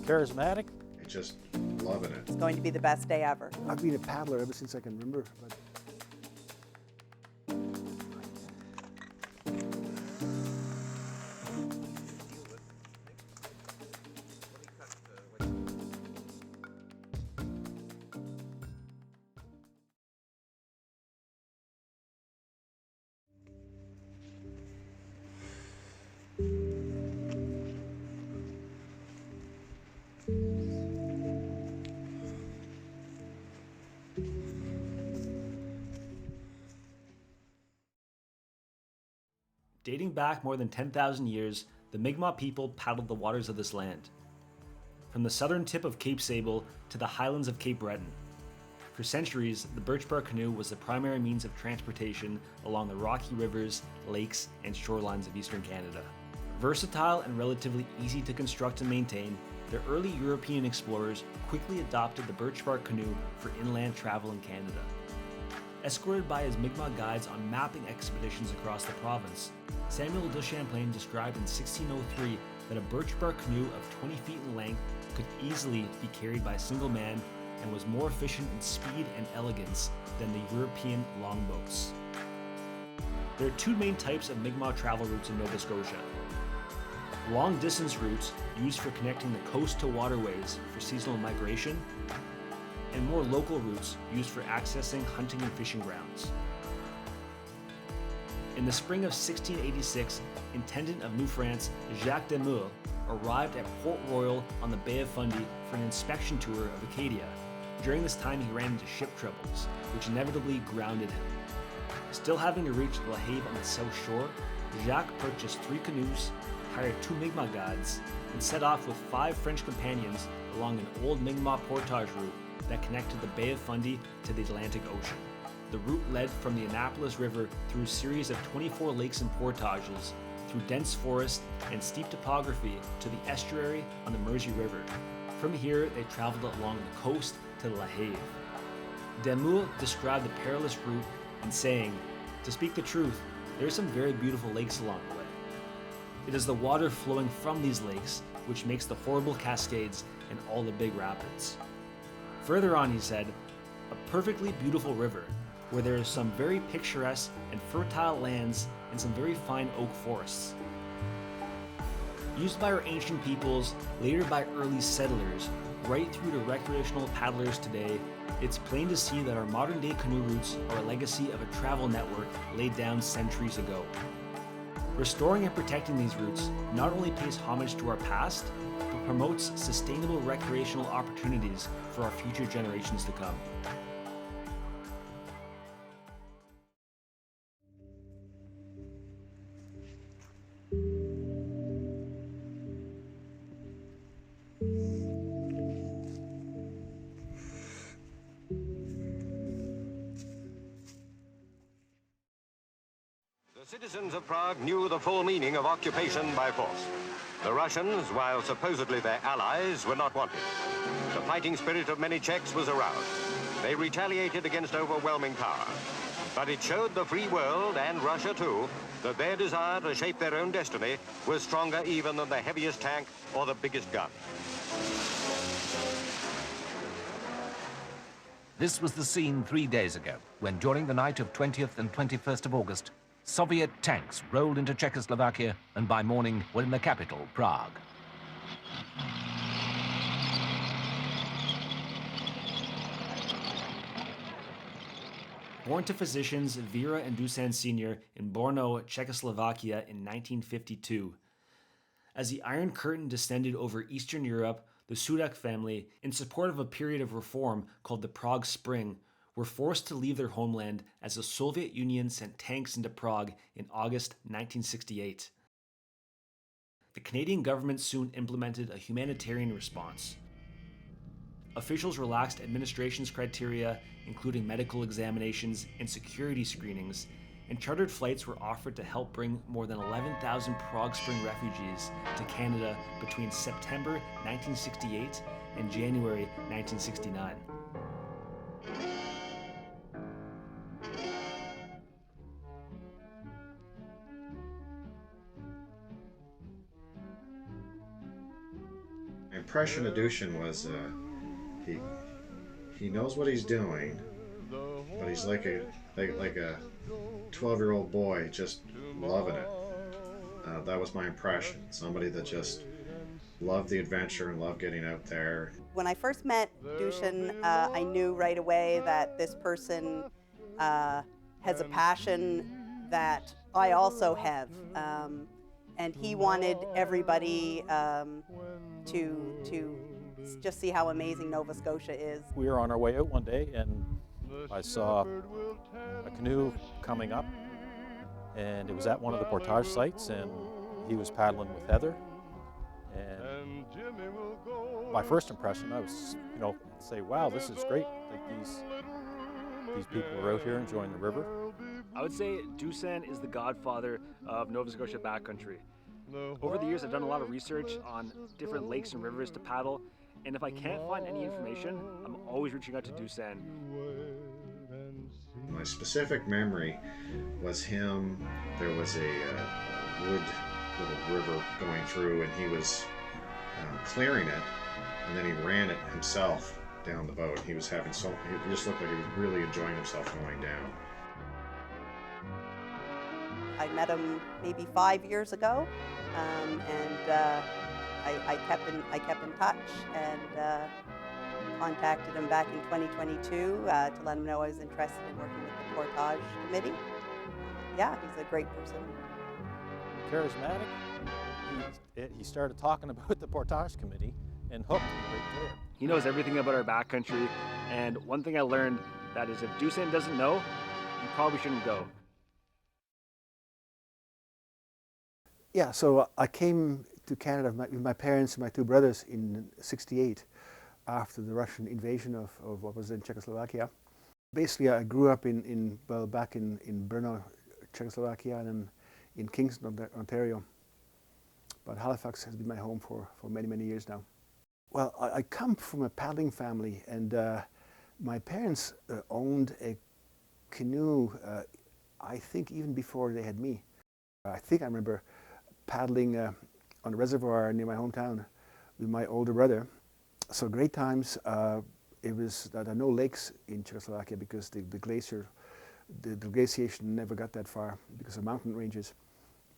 Charismatic. Just loving it. It's going to be the best day ever. I've been a paddler ever since I can remember. But Dating back more than 10,000 years, the Mi'kmaq people paddled the waters of this land. From the southern tip of Cape Sable to the highlands of Cape Breton. For centuries, the birch bark canoe was the primary means of transportation along the rocky rivers, lakes, and shorelines of eastern Canada. Versatile and relatively easy to construct and maintain, the early European explorers quickly adopted the birch bark canoe for inland travel in Canada. Escorted by his Mi'kmaq guides on mapping expeditions across the province, Samuel de Champlain described in 1603 that a birch bark canoe of 20 feet in length could easily be carried by a single man and was more efficient in speed and elegance than the European longboats. There are two main types of Mi'kmaq travel routes in Nova Scotia. Long-distance routes used for connecting the coast to waterways for seasonal migration, and more local routes used for accessing hunting and fishing grounds. In the spring of 1686, Intendant of New France Jacques Demule arrived at Port Royal on the Bay of Fundy for an inspection tour of Acadia. During this time, he ran into ship troubles, which inevitably grounded him. Still having to reach La Have on the south shore, Jacques purchased 3 canoes, hired 2 Mi'kmaq guides, and set off with 5 French companions along an old Mi'kmaq portage route that connected the Bay of Fundy to the Atlantic Ocean. The route led from the Annapolis River through a series of 24 lakes and portages, through dense forest and steep topography to the estuary on the Mersey River. From here, they traveled along the coast to La Have. Demule described the perilous route in saying, "To speak the truth, there are some very beautiful lakes along the way. It is the water flowing from these lakes which makes the horrible cascades and all the big rapids." Further on, he said, "A perfectly beautiful river, where there are some very picturesque and fertile lands and some very fine oak forests." Used by our ancient peoples, later by early settlers, right through to recreational paddlers today, it's plain to see that our modern day canoe routes are a legacy of a travel network laid down centuries ago. Restoring and protecting these routes not only pays homage to our past, but promotes sustainable recreational opportunities for our future generations to come. The citizens of Prague knew the full meaning of occupation by force. The Russians, while supposedly their allies, were not wanted. The fighting spirit of many Czechs was aroused. They retaliated against overwhelming power. But it showed the free world, and Russia too, that their desire to shape their own destiny was stronger even than the heaviest tank or the biggest gun. This was the scene 3 days ago, when during the night of 20th and 21st of August, Soviet tanks rolled into Czechoslovakia and by morning were in the capital, Prague. Born to physicians Vera and Dusan Sr. in Brno, Czechoslovakia in 1952. As the Iron Curtain descended over Eastern Europe, the Sudak family, in support of a period of reform called the Prague Spring, were forced to leave their homeland as the Soviet Union sent tanks into Prague in August 1968. The Canadian government soon implemented a humanitarian response. Officials relaxed administration's criteria, including medical examinations and security screenings, and chartered flights were offered to help bring more than 11,000 Prague Spring refugees to Canada between September 1968 and January 1969. My impression of Dushan was he knows what he's doing, but he's like a 12-year-old boy just loving it. That was my impression. Somebody that just loved the adventure and loved getting out there. When I first met Dushan, I knew right away that this person has a passion that I also have. And he wanted everybody to just see how amazing Nova Scotia is. We were on our way out one day and I saw a canoe coming up, and it was at one of the Portage sites, and he was paddling with Heather. And my first impression, I was, say, wow, this is great. Like these people are out here enjoying the river. I would say Dushan is the godfather of Nova Scotia backcountry. Over the years, I've done a lot of research on different lakes and rivers to paddle, and if I can't find any information, I'm always reaching out to Dushan. My specific memory was him. There was a wood little river going through, and he was clearing it, and then he ran it himself down the boat. He was having he just looked like he was really enjoying himself going down. I met him maybe 5 years ago, and I kept in touch and contacted him back in 2022 to let him know I was interested in working with the Portage committee. Yeah, he's a great person. Charismatic. He started talking about the Portage committee and hooked me right there. He knows everything about our backcountry, and one thing I learned that is if Dushan doesn't know, you probably shouldn't go. Yeah, so I came to Canada with my parents and my two brothers in '68 after the Russian invasion of what was then Czechoslovakia. Basically, I grew up back in Brno, Czechoslovakia, and in Kingston, Ontario. But Halifax has been my home for many, many years now. Well, I come from a paddling family, and my parents owned a canoe, I think even before they had me. I think I remember paddling on a reservoir near my hometown with my older brother. So great times. There are no lakes in Czechoslovakia because the glaciation never got that far because of mountain ranges.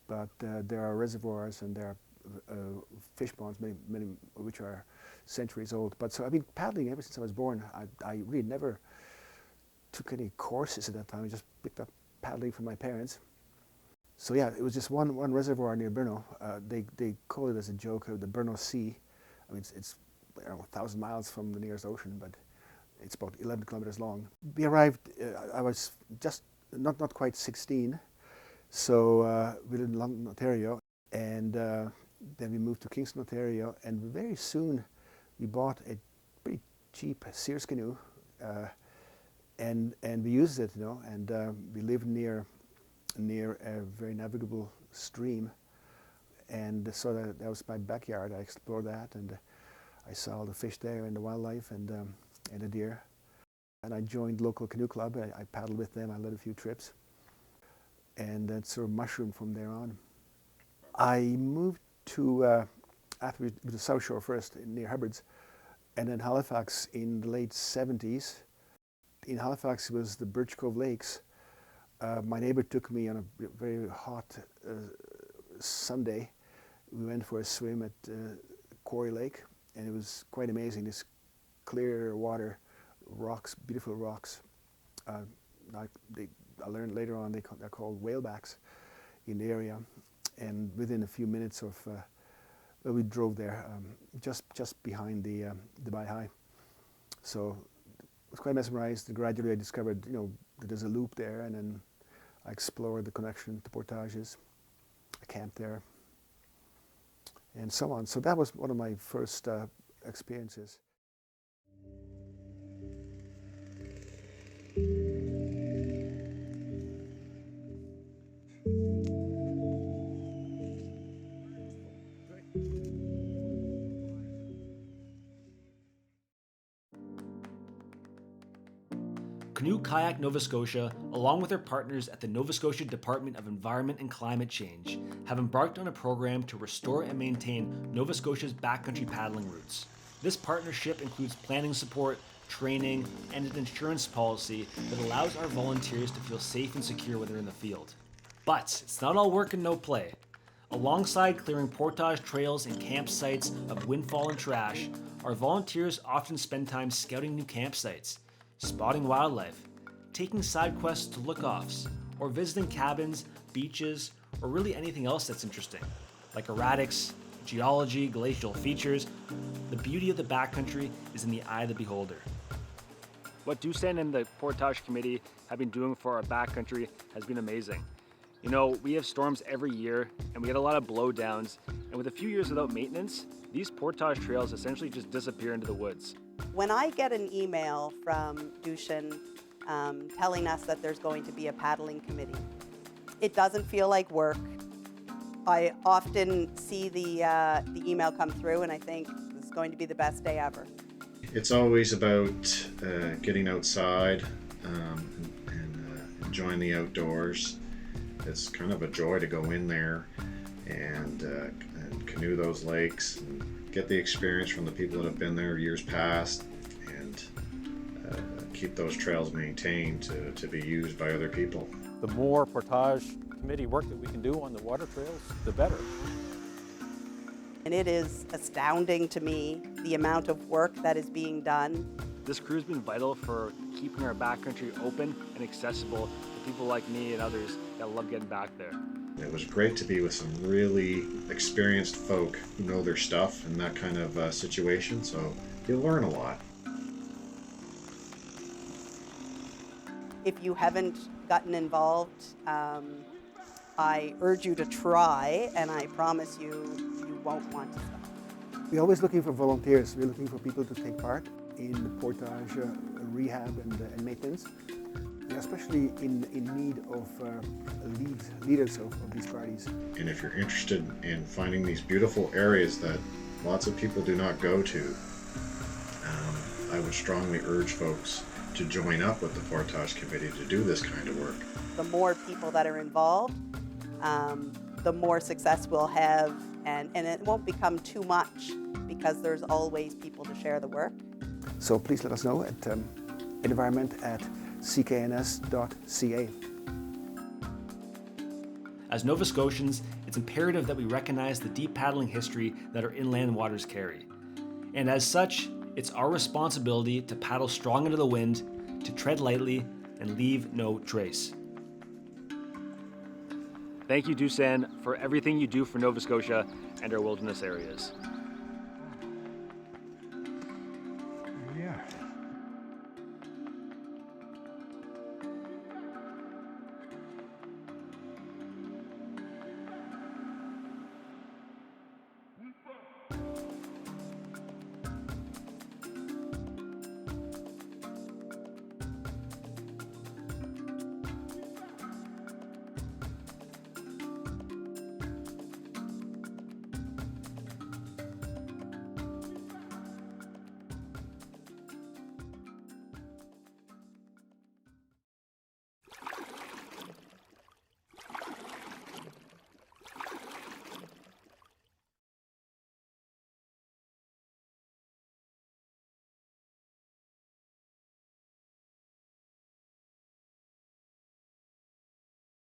But there are reservoirs and there are fish ponds, many of which are centuries old. But so I've been paddling ever since I was born. I really never took any courses at that time. I just picked up paddling from my parents. So yeah, it was just one reservoir near Brno. They call it as a joke the Brno Sea. I mean, it's 1,000 miles from the nearest ocean, but it's about 11 kilometers long. We arrived, I was just not quite 16, so we lived in London, Ontario, and then we moved to Kingston, Ontario, and very soon we bought a pretty cheap Sears canoe, and we used it, and we lived near a very navigable stream, and so that was my backyard. I explored that, and I saw all the fish there and the wildlife and the deer. And I joined local canoe club. I paddled with them. I led a few trips, and that sort of mushroomed from there on. I moved to after we to the South Shore first near Hubbard's, and then Halifax in the late '70s. In Halifax was the Birch Cove Lakes. My neighbor took me on a very hot Sunday. We went for a swim at Quarry Lake, and it was quite amazing. This clear water, rocks, beautiful rocks. I learned later on they're called whalebacks in the area. And within a few minutes of, well, we drove there, just behind the Bay High. So I was quite mesmerized. And gradually I discovered, that there's a loop there, and then I explored the connection to Portages. I camped there, and so on. So that was one of my first experiences. Canoe Kayak Nova Scotia, along with their partners at the Nova Scotia Department of Environment and Climate Change, have embarked on a program to restore and maintain Nova Scotia's backcountry paddling routes. This partnership includes planning support, training, and an insurance policy that allows our volunteers to feel safe and secure when they're in the field. But it's not all work and no play. Alongside clearing portage trails and campsites of windfall and trash, our volunteers often spend time scouting new campsites, spotting wildlife, taking side quests to look-offs, or visiting cabins, beaches, or really anything else that's interesting, like erratics, geology, glacial features. The beauty of the backcountry is in the eye of the beholder. What Dusan and the Portage Committee have been doing for our backcountry has been amazing. You know, we have storms every year, and we get a lot of blowdowns, and with a few years without maintenance, these portage trails essentially just disappear into the woods. When I get an email from Dushan telling us that there's going to be a paddling committee, it doesn't feel like work. I often see the email come through and I think this is going to be the best day ever. It's always about getting outside and enjoying the outdoors. It's kind of a joy to go in there and canoe those lakes and get the experience from the people that have been there years past, and keep those trails maintained to be used by other people. The more Portage Committee work that we can do on the water trails, the better. And it is astounding to me the amount of work that is being done. This crew's been vital for keeping our backcountry open and accessible to people like me and others that love getting back there. It was great to be with some really experienced folk who know their stuff in that kind of situation, so you'll learn a lot. If you haven't gotten involved, I urge you to try, and I promise you, you won't want to stop. We're always looking for volunteers. We're looking for people to take part in the portage rehab and maintenance. We're especially in need of leaders of these parties. And if you're interested in finding these beautiful areas that lots of people do not go to, I would strongly urge folks to join up with the Portage Committee to do this kind of work. The more people that are involved, the more success we'll have, and it won't become too much because there's always people to share the work. So please let us know at environment@ckns.ca. As Nova Scotians, it's imperative that we recognize the deep paddling history that our inland waters carry. And as such, it's our responsibility to paddle strong into the wind, to tread lightly, and leave no trace. Thank you, Dusan, for everything you do for Nova Scotia and our wilderness areas.